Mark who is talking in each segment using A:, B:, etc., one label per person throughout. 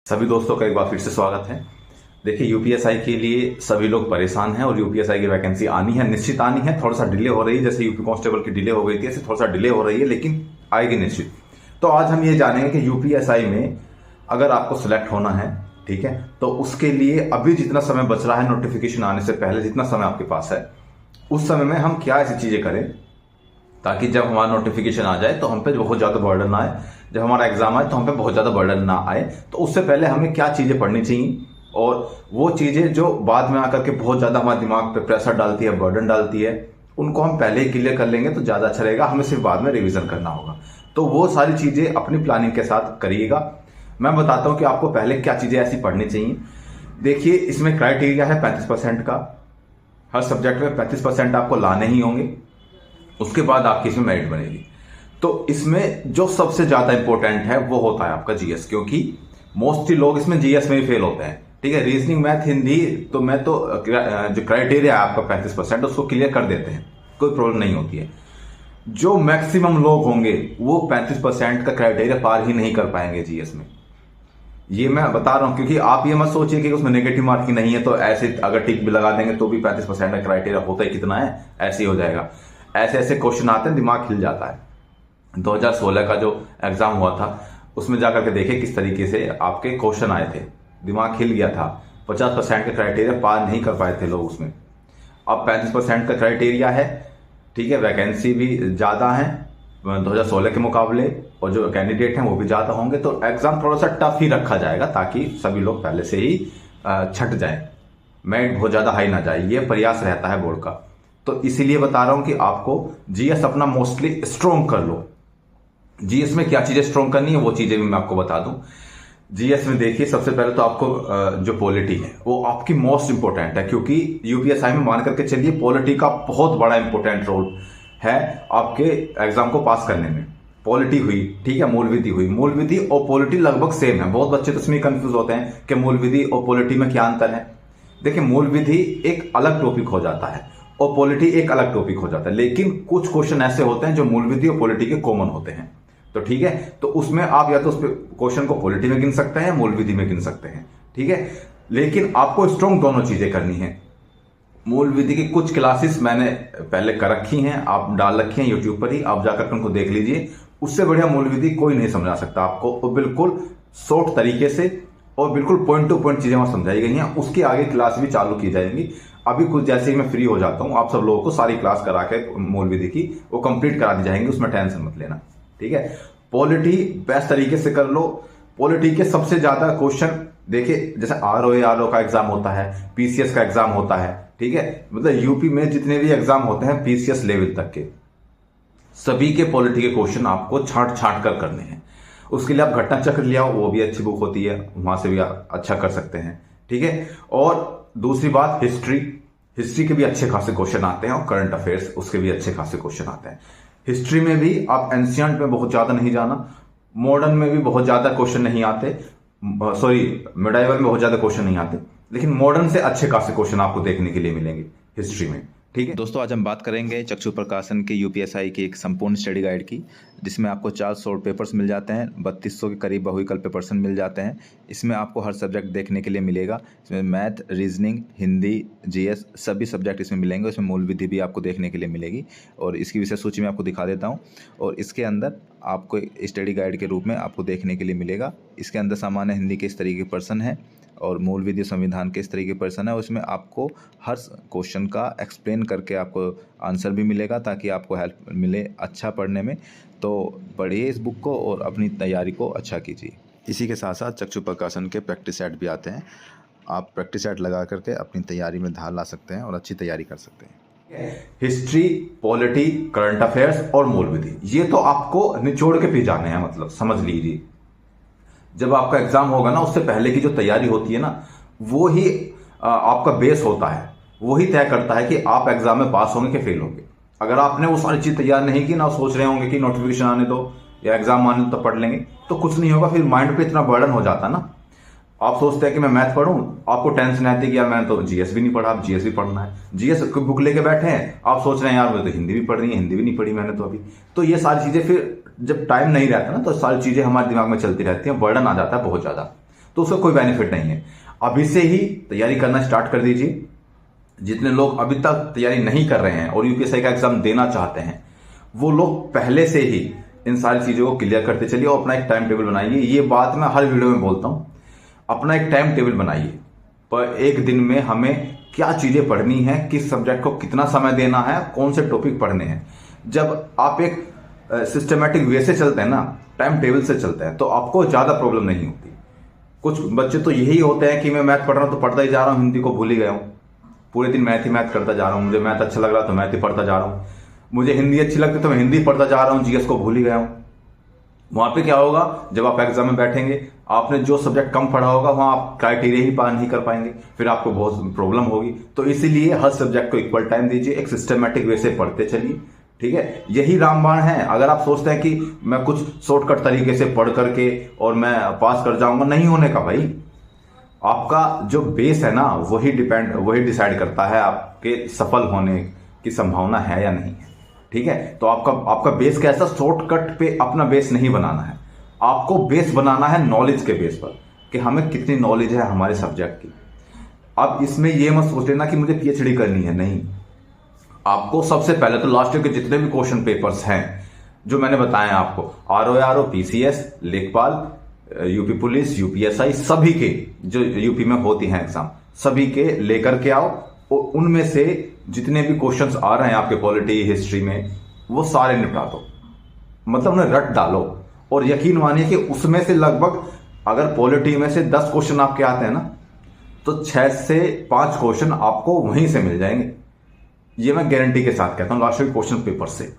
A: सभी दोस्तों का एक बार फिर से स्वागत है। देखिए, यूपीएसआई के लिए सभी लोग परेशान हैं और यूपीएसआई की वैकेंसी आनी है, निश्चित आनी है। थोड़ा सा डिले हो रही है, जैसे यूपी कांस्टेबल की डिले हो गई थी, ऐसे थोड़ा सा डिले हो रही है, लेकिन आएगी निश्चित। तो आज हम ये जानेंगे कि यूपीएसआई में अगर आपको सिलेक्ट होना है, ठीक है, तो उसके लिए अभी जितना समय बच रहा है नोटिफिकेशन आने से पहले, जितना समय आपके पास है, उस समय में हम क्या ऐसी चीजें करें ताकि जब हमारा नोटिफिकेशन आ जाए तो हम पे बहुत ज्यादा बर्डन ना आए, जब हमारा एग्जाम आए तो हम पे बहुत ज्यादा बर्डन ना आए। तो उससे पहले हमें क्या चीजें पढ़नी चाहिए, और वो चीजें जो बाद में आकर के बहुत ज्यादा हमारे दिमाग पे प्रेशर डालती है, बर्डन डालती है, उनको हम पहले ही क्लियर कर लेंगे तो ज्यादा अच्छा रहेगा। हमें सिर्फ बाद में रिविजन करना होगा। तो वो सारी चीजें अपनी प्लानिंग के साथ करिएगा। मैं बताता हूं कि आपको पहले क्या चीजें ऐसी पढ़नी चाहिए। देखिए, इसमें क्राइटेरिया है 35% का। हर सब्जेक्ट में 35% आपको लाने ही होंगे, उसके बाद आपकी इसमें मेरिट बनेगी। तो इसमें जो सबसे ज्यादा इंपॉर्टेंट है वो होता है आपका जीएस, क्योंकि मोस्टली लोग इसमें जीएस में ही फेल होते हैं। ठीक है, रीजनिंग, मैथ, हिंदी तो मैं तो जो क्राइटेरिया है आपका 35% उसको क्लियर कर देते हैं, कोई प्रॉब्लम नहीं होती है। जो मैक्सिमम लोग होंगे वो 35% का क्राइटेरिया पार ही नहीं कर पाएंगे जीएस में। ये मैं बता रहा हूं, क्योंकि आप ये मत सोचिए कि उसमें नेगेटिव मार्किंग नहीं है तो ऐसे अगर टिक भी लगा देंगे तो भी 35% का क्राइटेरिया होता ही कितना है, ऐसे ही हो जाएगा। ऐसे ऐसे क्वेश्चन आते हैं, दिमाग हिल जाता है। 2016 का जो एग्जाम हुआ था उसमें जाकर के देखे किस तरीके से आपके क्वेश्चन आए थे, दिमाग हिल गया था। 50% का क्राइटेरिया पार नहीं कर पाए थे लोग उसमें। अब 35% का क्राइटेरिया है, ठीक है, वैकेंसी भी ज्यादा है 2016 के मुकाबले, और जो कैंडिडेट हैं वो भी ज्यादा होंगे, तो एग्जाम थोड़ा सा टफ ही रखा जाएगा ताकि सभी लोग पहले से ही छट जाएं, मेरिट बहुत ज्यादा हाई ना जाए। ये प्रयास रहता है बोर्ड का। तो इसीलिए बता रहा हूं कि आपको जीएस अपना मोस्टली स्ट्रॉन्ग कर लो। जीएस में क्या चीजें स्ट्रॉन्ग करनी है वो चीजें भी मैं आपको बता दूं। जीएस में देखिए, सबसे पहले तो आपको जो पॉलिटी है वो आपकी मोस्ट इंपोर्टेंट है, क्योंकि यूपीएसआई में मान करके चलिए पॉलिटी का बहुत बड़ा इंपोर्टेंट रोल है आपके एग्जाम को पास करने में। पॉलिटी हुई, ठीक है, मूल विधि हुई। मूल विधि और पॉलिटी लगभग सेम है। बहुत बच्चे तो इसमें कंफ्यूज होते हैं कि मूल विधि और पॉलिटी में क्या अंतर है। देखिए, मूल विधि एक अलग टॉपिक हो जाता है और पॉलिटी एक अलग टॉपिक हो जाता है, लेकिन कुछ क्वेश्चन ऐसे होते हैं जो मूल विधि और पॉलिटी के कॉमन होते हैं। तो ठीक है, तो उसमें आप या तो उस क्वेश्चन को पॉलिटी में गिन सकते हैं, मूल विधि में गिन सकते हैं, ठीक है, लेकिन आपको स्ट्रॉन्ग दोनों चीजें करनी है। मूल विधि की कुछ क्लासेस मैंने पहले कर रखी हैं, आप डाल रखी हैं यूट्यूब पर ही, आप जाकर उनको देख लीजिए। उससे बढ़िया मूल विधि कोई नहीं समझा सकता आपको, और बिल्कुल शॉर्ट तरीके से और बिल्कुल पॉइंट टू पॉइंट चीजें वहां समझाई गई हैं। उसके आगे क्लास भी चालू की जाएंगी। अभी कुछ जैसे ही मैं फ्री हो जाता हूं, आप सब लोगों को सारी क्लास करा के मूल विधि की वो कंप्लीट करा दी जाएंगी, उसमें टेंशन मत लेना, ठीक है। पॉलिटी बेस्ट तरीके से कर लो। पॉलिटी के सबसे ज्यादा क्वेश्चन देखिए, जैसे आरओ का एग्जाम होता है, पीसीएस का एग्जाम होता है, ठीक है, मतलब यूपी में जितने भी एग्जाम होते हैं पीसीएस लेवल तक के, सभी के पॉलिटी के क्वेश्चन आपको छांट छांट कर करने हैं। उसके लिए आप घटना चक्र ले आओ, वो भी अच्छी बुक होती है, वहां से भी आप अच्छा कर सकते हैं, ठीक है। और दूसरी बात, हिस्ट्री के भी अच्छे खासे क्वेश्चन आते हैं, और करंट अफेयर्स उसके भी अच्छे खासे क्वेश्चन आते हैं। हिस्ट्री में भी आप एंशियंट में बहुत ज्यादा नहीं जाना, मॉडर्न में भी बहुत ज्यादा क्वेश्चन नहीं आते, मिडाइवल में बहुत ज्यादा क्वेश्चन नहीं आते, लेकिन मॉडर्न से अच्छे खासे क्वेश्चन आपको देखने के लिए मिलेंगे हिस्ट्री में, ठीक है। दोस्तों, आज हम बात करेंगे चक्षु प्रकाशन के यूपीएसआई की एक संपूर्ण स्टडी गाइड की, जिसमें आपको 400 पेपर्स मिल जाते हैं, 3200 के करीब बहुविकल्प पेपर्स मिल जाते हैं। इसमें आपको हर सब्जेक्ट देखने के लिए मिलेगा। इसमें मैथ, रीजनिंग, हिंदी, जीएस सभी सब्जेक्ट इसमें मिलेंगे। इसमें मूल विधि भी आपको देखने के लिए मिलेगी, और इसकी विषय सूची में आपको दिखा देता हूँ। और इसके अंदर आपको स्टडी गाइड के रूप में आपको देखने के लिए मिलेगा। इसके अंदर सामान्य हिंदी के इस तरीके के प्रश्न है, और मूल विधि संविधान के इस तरीके के प्रश्न है। उसमें आपको हर क्वेश्चन का एक्सप्लेन करके आपको आंसर भी मिलेगा, ताकि आपको हेल्प मिले अच्छा पढ़ने में। तो पढ़िए इस बुक को और अपनी तैयारी को अच्छा कीजिए। इसी के साथ साथ चक्षु प्रकाशन के प्रैक्टिस सेट भी आते हैं। आप प्रैक्टिस सेट लगा करके अपनी तैयारी में धार ला सकते हैं और अच्छी तैयारी कर सकते हैं। हिस्ट्री, पॉलिटी, करंट अफेयर्स और मूल विधि, ये तो आपको निचोड़ के पी जाने हैं, मतलब समझ लीजिए। जब आपका एग्जाम होगा ना, उससे पहले की जो तैयारी होती है ना, वो ही आपका बेस होता है, वो ही तय करता है कि आप एग्जाम में पास होंगे कि फेल होंगे। अगर आपने वो सारी चीज तैयार नहीं की ना, सोच रहे होंगे कि नोटिफिकेशन आने दो या एग्जाम आने दो तो पढ़ लेंगे, तो कुछ नहीं होगा। फिर माइंड पे इतना बर्डन हो जाता ना। आप सोचते हैं कि मैं मैथ पढ़ूं, आपको टेंशन रहती है कि यार मैंने तो जीएस भी नहीं पढ़ा, आप जीएस भी पढ़ना है, जीएस की बुक लेके बैठे हैं, आप सोच रहे हैं यार मुझे तो हिंदी भी पढ़नी है, हिंदी भी नहीं पढ़ी मैंने तो अभी। तो ये सारी चीजें फिर जब टाइम नहीं रहता ना, तो सारी चीजें हमारे दिमाग में चलती रहती हैं, बर्डन आ जाता है बहुत ज्यादा। तो उसका कोई बेनिफिट नहीं है। अभी से ही तैयारी करना स्टार्ट कर दीजिए। जितने लोग अभी तक तैयारी नहीं कर रहे हैं और यूपीएससी का एग्जाम देना चाहते हैं, वो लोग पहले से ही इन सारी चीजों को क्लियर करते चलिए और अपना एक टाइम टेबल बनाइए। ये बात मैं हर वीडियो में बोलता हूं, अपना एक टाइम टेबल बनाइए। पर एक दिन में हमें क्या चीजें पढ़नी है, किस सब्जेक्ट को कितना समय देना है, कौन से टॉपिक पढ़ने हैं। जब आप एक सिस्टमेटिक वे से चलते हैं ना, टाइम टेबल से चलते हैं, तो आपको ज्यादा प्रॉब्लम नहीं होती। कुछ बच्चे तो यही होते हैं कि मैं मैथ पढ़ रहा हूं तो पढ़ता ही जा रहा हूं, हिंदी को भूल ही गया हूं, पूरे दिन मैथ ही मैथ करता जा रहा हूं। मुझे मैथ अच्छा लग रहा तो मैथ ही पढ़ता जा रहा हूं, मुझे हिंदी अच्छी लगती तो मैं हिंदी पढ़ता जा रहा हूं, जीएस को भूल ही गया हूं। वहां पे क्या होगा, जब आप एग्जाम में बैठेंगे, आपने जो सब्जेक्ट कम पढ़ा होगा वहां आप क्राइटेरिया ही पार नहीं कर पाएंगे, फिर आपको बहुत प्रॉब्लम होगी। तो इसीलिए हर सब्जेक्ट को इक्वल टाइम दीजिए, एक सिस्टमेटिक वे से पढ़ते चलिए, ठीक है। यही रामबाण है। अगर आप सोचते हैं कि मैं कुछ शॉर्टकट तरीके से पढ़ करके और मैं पास कर जाऊंगा, नहीं होने का भाई। आपका जो बेस है ना, वही डिसाइड करता है आपके सफल होने की संभावना है या नहीं है, ठीक है। तो आपका बेस कैसा, शॉर्टकट पे अपना बेस नहीं बनाना है, आपको बेस बनाना है नॉलेज के बेस पर, कि हमें कितनी नॉलेज है हमारे सब्जेक्ट की। अब इसमें यह मत सोच लेना कि मुझे पीएचडी करनी है, नहीं। आपको सबसे पहले तो लास्ट ईयर के जितने भी क्वेश्चन पेपर्स हैं जो मैंने बताए आपको, आरओ, पीसीएस, लेखपाल, यूपी पुलिस, यूपीएसआई, सभी के जो यूपी में होती हैं एग्जाम, सभी के लेकर के आओ और उनमें से जितने भी क्वेश्चंस आ रहे हैं आपके पॉलिटी हिस्ट्री में, वो सारे निपटा दो, मतलब उन्हें रट डालो। और यकीन मानिए कि उसमें से लगभग, अगर पॉलिटी में से 10 क्वेश्चन आपके आते हैं ना, तो 6 से 5 क्वेश्चन आपको वहीं से मिल जाएंगे। ये मैं गारंटी के साथ कहता हूं, लास्ट ईयर क्वेश्चन पेपर से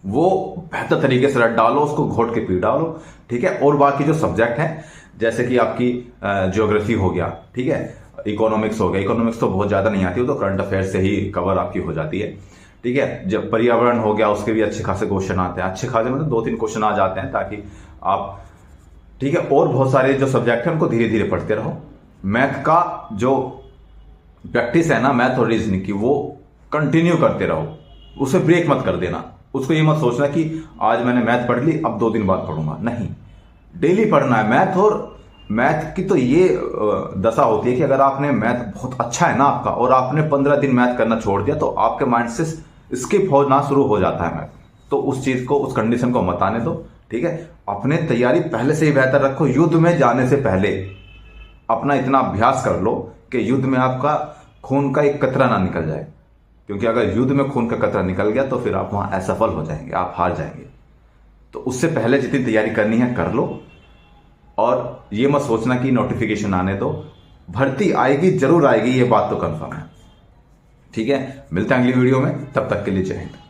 A: वो बेहतर तरीके से रट डालो, उसको घोट के पी डालो, ठीक है। और बाकी जो सब्जेक्ट हैं, जैसे कि आपकी ज्योग्राफी हो गया, ठीक है, इकोनॉमिक्स हो गया, इकोनॉमिक्स तो बहुत ज्यादा नहीं आती, वो तो करंट अफेयर से ही कवर आपकी हो जाती है, ठीक है। जब पर्यावरण हो गया, उसके भी अच्छे खासे क्वेश्चन आते हैं, अच्छे खासे मतलब 2-3 क्वेश्चन आ जाते हैं, ताकि आप, ठीक है। और बहुत सारे जो सब्जेक्ट हैं उनको धीरे धीरे पढ़ते रहो। मैथ का जो प्रैक्टिस है ना, मैथ और रीजनिंग की, वो कंटिन्यू करते रहो, उसे ब्रेक मत कर देना। उसको ये मत सोचना कि आज मैंने मैथ पढ़ ली, अब 2 दिन बाद पढ़ूंगा, नहीं, डेली पढ़ना है मैथ। और मैथ की तो ये दशा होती है कि अगर आपने मैथ बहुत अच्छा है ना आपका, और आपने 15 दिन मैथ करना छोड़ दिया, तो आपके माइंड से स्किप होना शुरू हो जाता है मैथ। तो उस चीज को, उस कंडीशन को मत आने दो, ठीक है। अपने तैयारी पहले से ही बेहतर रखो। युद्ध में जाने से पहले अपना इतना अभ्यास कर लो कि युद्ध में आपका खून का एक कतरा ना निकल जाए, क्योंकि अगर युद्ध में खून का कतरा निकल गया तो फिर आप वहां असफल हो जाएंगे, आप हार जाएंगे। तो उससे पहले जितनी तैयारी करनी है कर लो, और ये मत सोचना कि नोटिफिकेशन आने दो। भर्ती आएगी, जरूर आएगी, ये बात तो कंफर्म है, ठीक है। मिलते हैं अगली वीडियो में, तब तक के लिए जय हिंद।